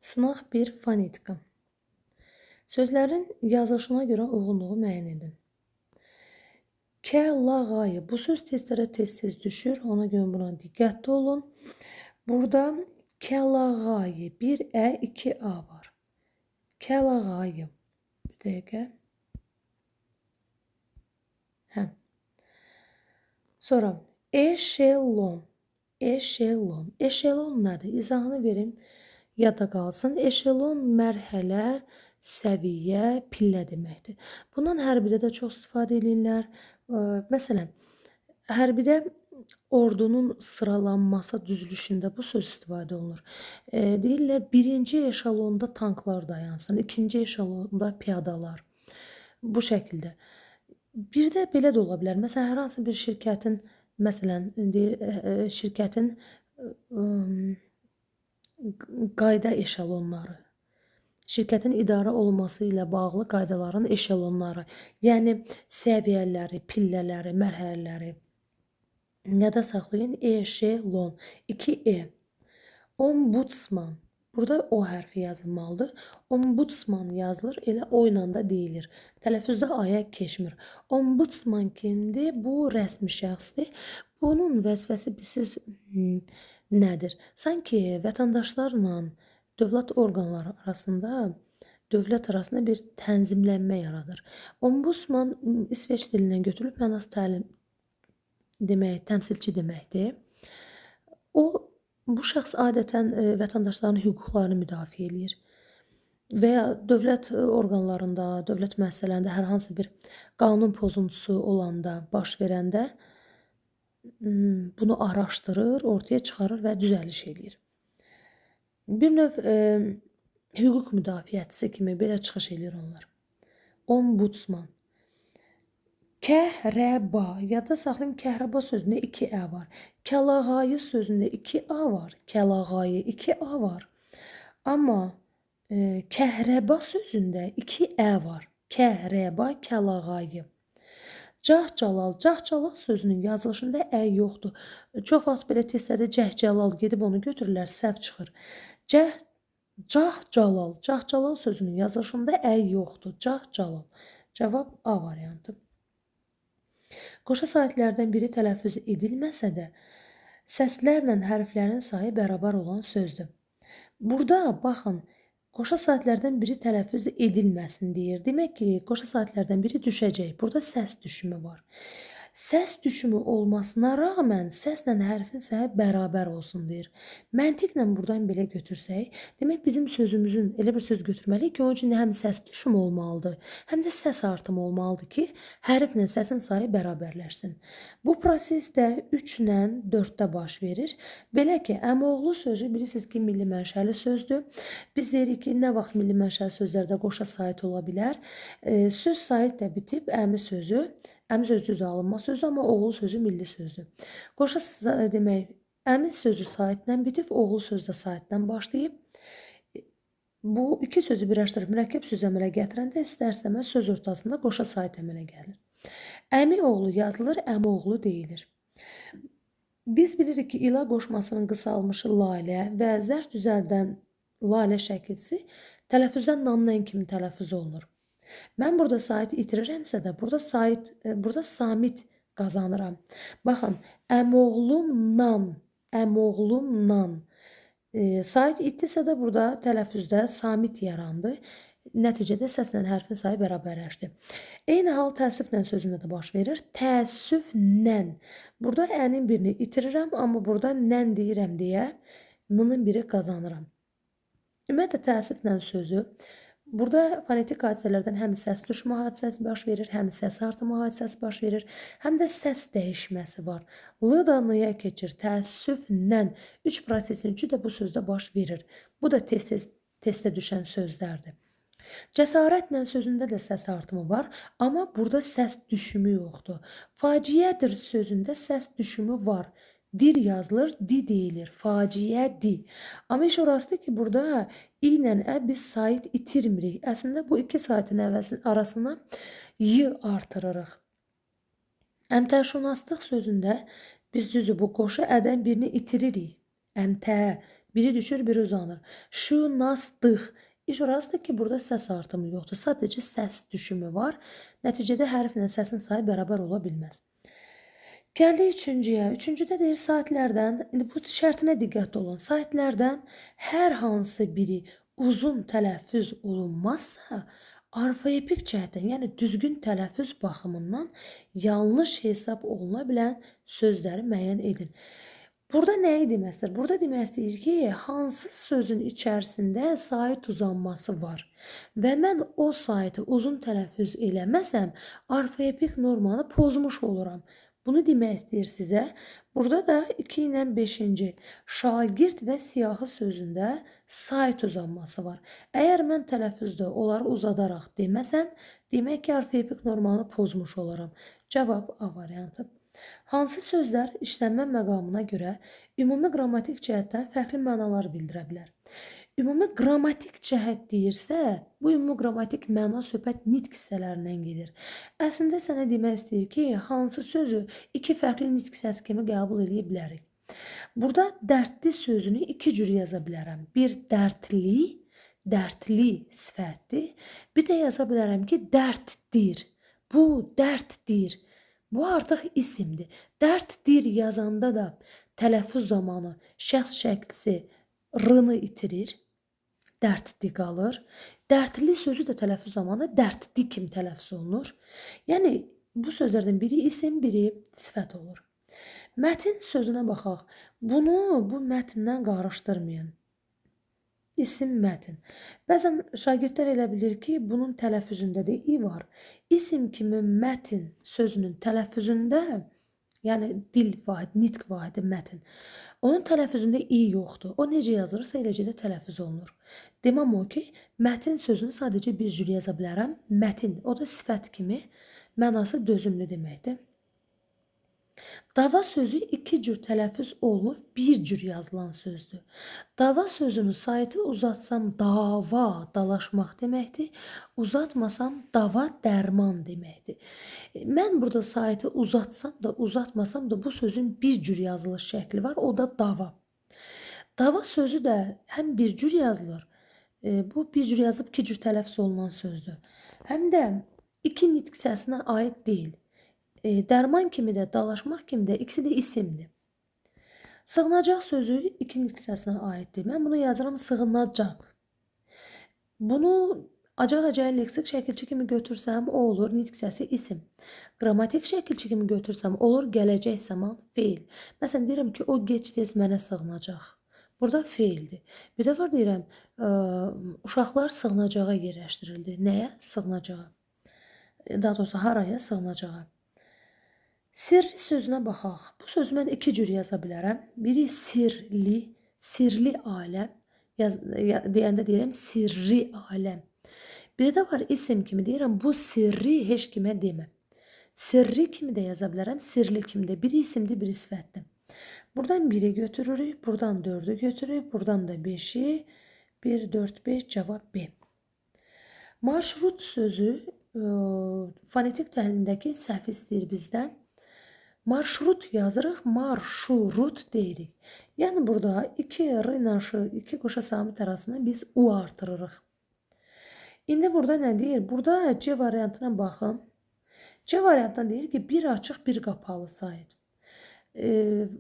Sınaq 1 fonetika. Sözlərin yazılışına görə uyğunluğu müəyyən edin. Kəlağayı. Bu söz testlərə tez-tez düşür. Ona görə buna diqqətli olun. Burada kəlağayı 1 ə 2 a var. Kəlağayı. Bir dəqiqə. Hə. Sonra eşelon. Eşelon. Eşelon nədir? İzahını verim. Yadda qalsın. Eşelon mərhələ, səviyyə, pillə deməkdir. Bundan hərbidə də çox istifadə edirlər. Məsələn, hərbidə ordunun sıralanması düzülüşündə bu söz istifadə olunur. Deyirlər, birinci eşelonda tanklar dayansın, ikinci eşelonda piyadalar. Bu şəkildə. Bir də belə də ola bilər. Məsələn, hər hansı bir şirkətin, məsələn, şirkətin qayda eşelonları, şirkətin idarə olunması ilə bağlı qaydaların eşelonları, yəni səviyyələri, pillələri, mərhələləri. Yada saxlayın, eşelon, 2 e. Ombudsman. Burada o hərfi yazılmalıdır. Ombudsman yazılır, elə o ilə də deyilir. Tələffüzdə aya keçmir. Ombudsman kimdir? Bu rəsmi şəxsdir. Bunun vəzifəsi bilirsiniz nədir? Sanki vətəndaşlarla dövlət orqanları arasında, dövlət arasında bir tənzimlənmə yaradır. Ombudsman İsveç dilindən götürülüb mənası təlim demək, təmsilçi deməkdir. Bu şəxs adətən vətəndaşların hüquqlarını müdafiə eləyir və ya dövlət orqanlarında, dövlət müəssisələrində hər hansı bir qanun pozuntusu olanda, baş verəndə bunu araşdırır, ortaya çıxarır və düzəliş eləyir. Bir növ hüquq müdafiəçisi kimi belə çıxış eləyir onlar. Ombudsman. Kəhrəba. Yadda saxlayın, kəhrəba sözündə 2 ə var. Kəlağayı sözündə 2 a var. Kəlağayı 2 a var. Amma kəhrəba sözündə 2 ə var. Kəhrəba, kəlağayı. Cəhcəlal. Cəhcəlal sözünün yazılışında ə yoxdur. Çox vaxt belə testlərdə cəhcəlal gedib onu götürürlər, səhv çıxır. Cəhcəlal. Cəhcəlal sözünün yazılışında ə yoxdur. Cəhcəlal. Cavab A variantı. Qoşa saitlərdən biri tələffüz edilməsə də, səslərlə hərflərin sayı bərabər olan sözdür. Burada, baxın, qoşa saitlərdən biri tələffüz edilməsin deyir. Demək ki, qoşa saitlərdən biri düşəcək. Burada səs düşümü var. Səs düşümü olmasına rağmen səslə hərfin sayı bərabər olsun deyir. Məntiqlə buradan belə götürsək, demək bizim sözümüzün elə bir söz götürməliyik ki, onun üçün həm səs düşümü olmalıdır, həm də səs artımı olmalıdır ki, hərflə səsin sayı bərabərləşsin. Bu proses də 3 ilə 4-də baş verir. Belə ki, əmioğlu sözü bilirsiniz ki, milli mənşəli sözdür. Biz deyirik ki, nə vaxt milli mənşəli sözlərdə qoşa sait ola bilər? Söz sait də bitib əmi sözü. Əmi sözü üzə alınma sözü, amma oğul sözü milli sözdür. Qoşa demək, əmi sözü saitlə bitib, oğul sözü də saitlə başlayıb. Bu iki sözü birləşdirib mürəkkəb söz əmələ gətirəndə istər-istəməz söz ortasında qoşa sait əmələ gəlir. Əmi oğlu yazılır, əmi oğlu deyilir. Biz bilirik ki, ila qoşmasının qısalmışı lalə və zərf düzəldən lalə şəkilsi tələffüzdən nannan kimi tələffüz olunur. Mən burada sait itirirəmsə də, burada samit qazanıram. Baxın, əmoğlumnan, əmoğlumnan. Sait itdisə də burada tələffüzdə samit yarandı. Nəticədə səslə hərfin sayı bərabərləşdi. Eyni hal təəssüflə sözündə də baş verir. Təəssüflə. Burada ənin birini itirirəm, amma burada nən deyirəm deyə nının biri qazanıram. Ümumiyyətlə təəssüflə sözü burada fonetik hadisələrdən həm səs düşmə hadisəsi baş verir, həm səs artımı hadisəsi baş verir, həm də səs dəyişməsi var. L-dan n-ya keçir, təəssüflə. 3 prosesin üçü də bu sözdə baş verir. Bu da testə düşən sözlərdir. Cəsarətlə sözündə də səs artımı var, amma burada səs düşümü yoxdur. Faciədir sözündə səs düşümü var. Dir yazılır, di deyilir. Faciədir. Amma iş orasıdır ki, burada i ilə ə biz sait itirmirik. Əslində bu iki saitin arasına y artırırıq. Əmtəşünaslıq sözündə biz düzü bu qoşu ədən birini itiririk. Əmtə, Biri düşür, biri uzanır. Şu, nas, dıq. İş orasıdır ki, burada səs artımı yoxdur. Sadəcə səs düşümü var. Nəticədə hərflə səsin sayı bərabər ola bilməz. Gəldik üçüncüyə. Üçüncüdə deyir saitlərdən, indi bu şərtinə diqqətli olun. Saitlərdən hər hansı biri uzun tələffüz olunmazsa, orfoepik cəhətdən, yəni düzgün tələffüz baxımından yanlış hesab oluna bilən sözləri müəyyən edin. Burada nəyi demək istəyir? Burada demək istəyir ki, hansı sözün içərisində sait uzanması var və mən o saiti uzun tələffüz eləməsəm, orfoepik normanı pozmuş oluram. Bunu demək istəyir sizə. Burada da 2 ilə 5-ci şagird və siyahı sözündə sait uzanması var. Əgər mən tələffüzdə onları uzadaraq deməsəm, demək ki, orfoepik normanı pozmuş olaram. Cavab A variantı. Hansı sözlər işlənmə məqamına görə ümumi qrammatik cəhətdən fərqli mənalar bildirə bilər? Ümumi qrammatik cəhət deyirsə, bu ümumi qrammatik məna söhbət nitq hissələrindən gedir. Əslində sənə demək istəyir ki, hansı sözü iki fərqli nitq hissəsi kimi qəbul edə bilərik. Burada dərdli sözünü iki cür yaza bilərəm. Bir dərdli sifətdir. Bir də yaza bilərəm ki, dərddir. Bu dərddir. Bu artıq isimdir. Dərddir yazanda da tələffüz zamanı şəxs şəklisi r-nı itirir. Dərdli qalır. Dərdli sözü də tələffüz zamanı dərdli kimi tələffüz olunur. Yəni bu sözlərdən biri isim, biri sifət olur. Mətin sözünə baxaq. Bunu bu mətndən qarışdırmayın. İsim, mətin. Bəzən şagirdlər elə bilir ki, bunun tələffüzündə də i var. İsim kimi mətin sözünün tələffüzündə, yəni dil vahidi, nitq vahidi mətin. Onun tələffüzündə i yoxdur. O necə yazılırsa eləcə də tələffüz olunur. Deməm o ki, mətin sözünü sadəcə bir cür yaza bilərəm. Mətin, o da sifət kimi mənası dözümlü deməkdir. Dava sözü iki cür tələffüz olunub, bir cür yazılan sözdür. Dava sözünü saiti uzatsam dava, dalaşmaq deməkdir. Uzatmasam dava, dərman deməkdir. Mən burada saiti uzatsam da, uzatmasam da bu sözün bir cür yazılış şəkli var, o da dava. Dava sözü də həm bir cür yazılır, bu bir cür yazıb iki cür tələffüz olunan sözdür. Həm də iki nitq səsinə aid deyil. Dərman kimi də, dalaşmaq kimi də ikisi də isimdir. Sığınacaq sözü iki nitq hissəsinə aiddir. Mən bunu yazıram sığınacaq. Bunu acaq-acaq leksik şəkilçi kimi götürsəm, o olur nitq hissəsi isim. Qrammatik şəkilçi kimi götürsəm, olur gələcək zaman feil. Məsələn, deyirəm ki, o gec-tez mənə sığınacaq. Burada feildir. Bir də var deyirəm, uşaqlar sığınacağa yerləşdirildi. Nəyə? Sığınacağa. Daha doğrusu haraya? Sığınacağa. Sirli sözünə baxaq. Bu sözü mən iki cür yaza bilərəm. Biri sirli, sirli aləm. Deyəndə deyirəm sirri aləm. Biri də var isim kimi deyirəm bu sirri heç kimə demə. Sirri kimi də yaza bilərəm, sirli kimi də. Biri isimdir, biri sifətdir. Buradan 1-i götürürük, buradan 4-ü götürürük, buradan da 5-i. 1, 4, 5 cavab B. Marşrut sözü fonetik təhlilindəki səhv istəyir bizdən. Marşrut yazırıq, marşurut deyirik. Yəni burada 2 r ilə ş, 2 qoşa samit arasında biz u artırırıq. İndi burada nə deyir? Burada C variantına baxın. C variantına deyir ki, bir açıq, bir qapalı sait.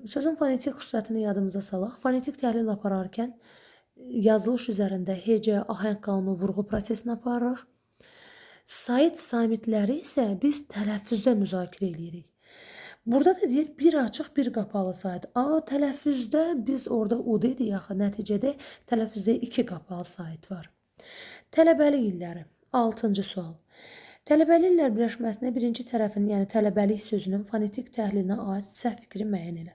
Sözün fonetik xüsusiyyətini yadımıza salaq. Fonetik təhlil apararkən yazılış üzərində hecə, ahəng qanunu, vurğu prosesini aparırıq. Sait samitləri isə biz tələffüzdə müzakirə edirik. Burada da deyir, bir açıq, bir qapalı sait. Tələffüzdə biz orada u dedik axı, nəticədə tələffüzdə 2 qapalı sait var. Tələbəlik illəri, 6-cı sual. Tələbəlik illər birləşməsində birinci tərəfin, yəni tələbəlik sözünün fonetik təhlilinə aid səhv fikri müəyyən elə.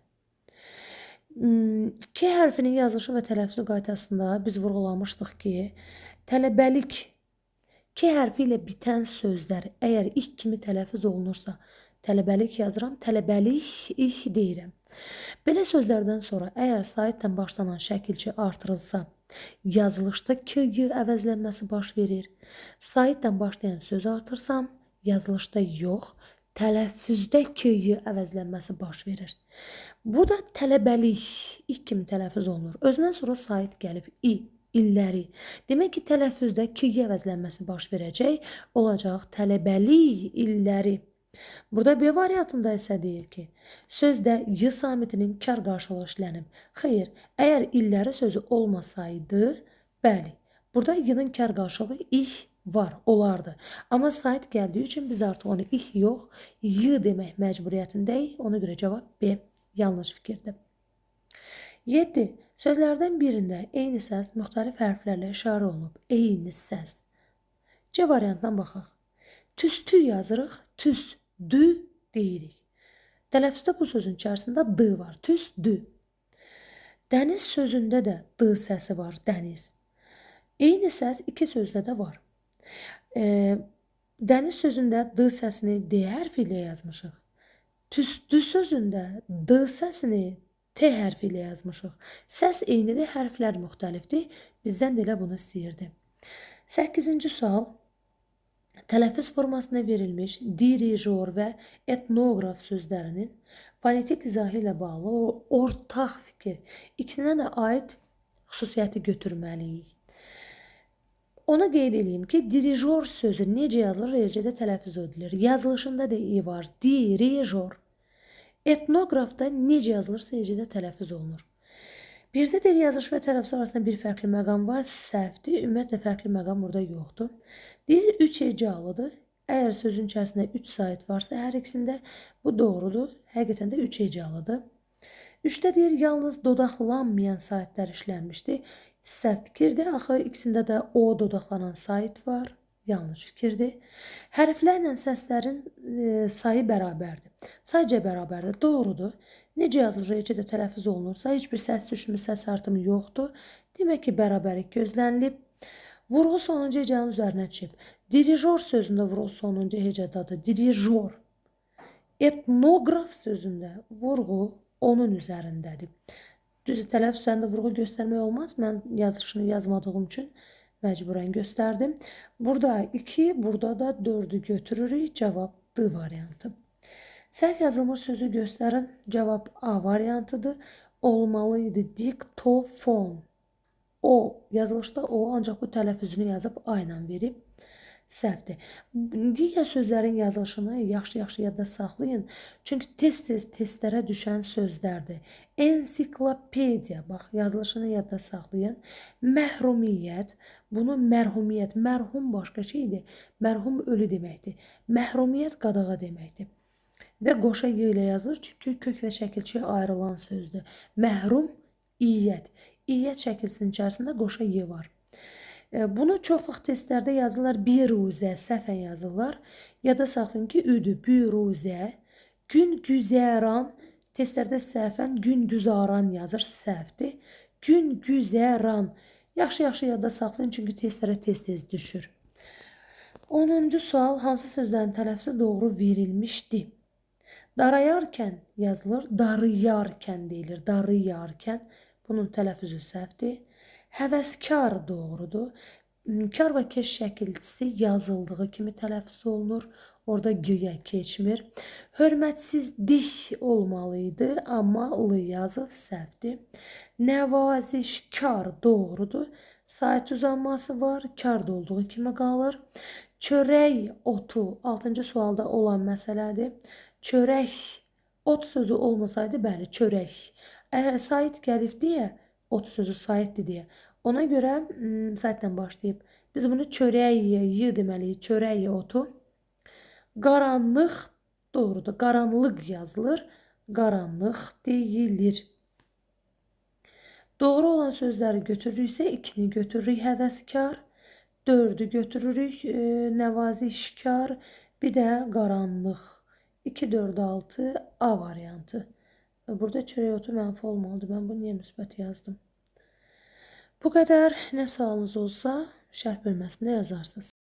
K hərfinin yazılışı və tələffüzü qaydasında biz vurğulamışdıq ki, tələbəlik K hərfi ilə bitən sözlər əgər ilk kimi tələffüz olunursa, tələbəlik yazıram, tələbəlik ilk deyirəm. Belə sözlərdən sonra əgər saitlə başlanan şəkilçi artırılsa, yazılışda k-y əvəzlənməsi baş verir. Saitlə başlayan söz artırsam, yazılışda yox, tələffüzdə k-yi əvəzlənməsi baş verir. Burada tələbəlik ilk kimi tələffüz olunur. Özündən sonra sait gəlib illəri. Demək ki, tələffüzdə k-yi əvəzlənməsi baş verəcək, olacaq tələbəlik illəri. Burada B variantında isə deyir ki, sözdə y samitinin kar qarşılığı işlənib. Xeyr, əgər illəri sözü olmasaydı, bəli, burada y-nin kar qarşılığı ih var, olardı. Amma sait gəldiyi üçün biz artıq onu ih yox, y demək məcburiyyətindəyik. Ona görə cavab B yanlış fikirdir. 7. Sözlərdən birində eyni səs müxtəlif hərflərlə işarə olunub. Eyni səs. C variantından baxaq. Tüstü yazırıq, tüstü deyirik. Tələffüzdə bu sözün içərisində d var, tüstü. Dəniz sözündə də d səsi var, dəniz. Eyni səs iki sözdə də var. Dəniz sözündə d səsini d hərfi ilə yazmışıq. Tüstü sözündə d səsini t hərfi ilə yazmışıq. Səs eynidir, hərflər müxtəlifdir. Bizdən də elə bunu istəyirdi. 8-ci sual. Tələffüz formasına verilmiş dirijor və etnoqraf sözlərinin fonetik izahı ilə bağlı ortaq fikir. İkisinə də aid xüsusiyyəti götürməliyik. Ona qeyd edeyim ki, dirijor sözü necə yazılır, eləcə tələffüz edilir. Yazılışında da i var, dirijor. Etnoqrafda necə yazılırsa, eləcə tələffüz olunur. Birdə deyil, yazılış və tələffüz arasında bir fərqli məqam var, səhvdir. Ümumiyyətlə, fərqli məqam burada yoxdur. Deyir, 3 hecalıdır. Əgər sözün içərisində 3 sait varsa, hər ikisində bu doğrudur. Həqiqətən də 3 hecalıdır. 3-də deyir, yalnız dodaqlanmayan saitlər işlənmişdir. Səhv fikirdir. Axı ikisində də o dodaqlanan sait var. Yanlış fikirdir. Hərflərlə səslərin sayı bərabərdir. Sayca bərabərdir. Doğrudur. Necə yazılır, necə də tələffüz olunursa, heç bir səs düşmü, səs artımı yoxdur. Demək ki, bərabərlik gözlənilib. Vurğu sonuncu hecanın üzərinə düşüb. Dirijor sözündə vurğu sonuncu hecadadır. Dirijor. Etnoqraf sözündə vurğu onun üzərindədir. Düzü, tələffüz üzərində vurğu göstərmək olmaz. Mən yazılışını yazmadığım üçün məcburən göstərdim. Burada 2, burada da 4'ü götürürük. Cavab D variantı. Səhv yazılmış sözü göstərin. Cavab A variantıdır. Olmalıydı diktofon. O, yazılışda o, ancaq bu tələffüzünü yazıb A ilə verib. Səhvdir. Digər sözlərin yazılışını yaxşı-yaxşı yadda saxlayın. Çünki tez-tez testlərə düşən sözlərdir. Ensiklopediya, bax, yazılışını yadda saxlayın. Məhrumiyyət, bunu mərhumiyyət, mərhum başqa şeydir. Mərhum ölü deməkdir. Məhrumiyyət qadağa deməkdir. Və qoşa y ilə yazılır, çünki kök və şəkilçiyə ayrılan sözdür. Məhrum, iyyət. İyyət şəkilsinin içərisində qoşa y var. Bunu çox vaxt testlərdə yazırlar, biruzə, səhvən yazırlar. Yada saxlayın ki, üdür, biruzə, gün güzəran, testlərdə səhvən gün güzaran yazır, səhvdir. Gün güzəran. Yaxşı-yaxşı yada saxlayın, çünki testlərə tez-tez düşür. 10-cu sual, hansı sözlərin tələffüzü doğru verilmişdi? Darayarkən yazılır, darıyarkən deyilir, darıyarkən. Bunun tələffüzü səhvdir. Həvəskar doğrudur. Kar və keş şəkilçisi yazıldığı kimi tələffüz olunur. Orada g-yə keçmir. Hörmətsizlik olmalıydı, amma l yazıb səhvdir. Nəvazişkar doğrudur. Sait uzanması var, kar da olduğu kimi qalır. Çörək otu 6-cı sualda olan məsələdir. Çörək, ot sözü olmasaydı, bəli, çörək. Əgər sait gəlib deyə, ot sözü saitdir deyə. Ona görə saitlə başlayıb. Biz bunu çörəyi, y deməliyik, çörəyi otu. Qaranlıq doğrudur. Qaranlıq yazılır. Qaranlıq deyilir. Doğru olan sözləri götürürüksə 2-ni götürürük. Həvəskar. 4'ü götürürük. Nəvazişkar. Bir də qaranlıq. 2, 4, 6 A variantı. Burada çörək otu mənfi olmalıdır. Mən bunu niyə müsbət yazdım? Bu qədər. Nə sualınız olsa şərh bölməsində yazarsınız.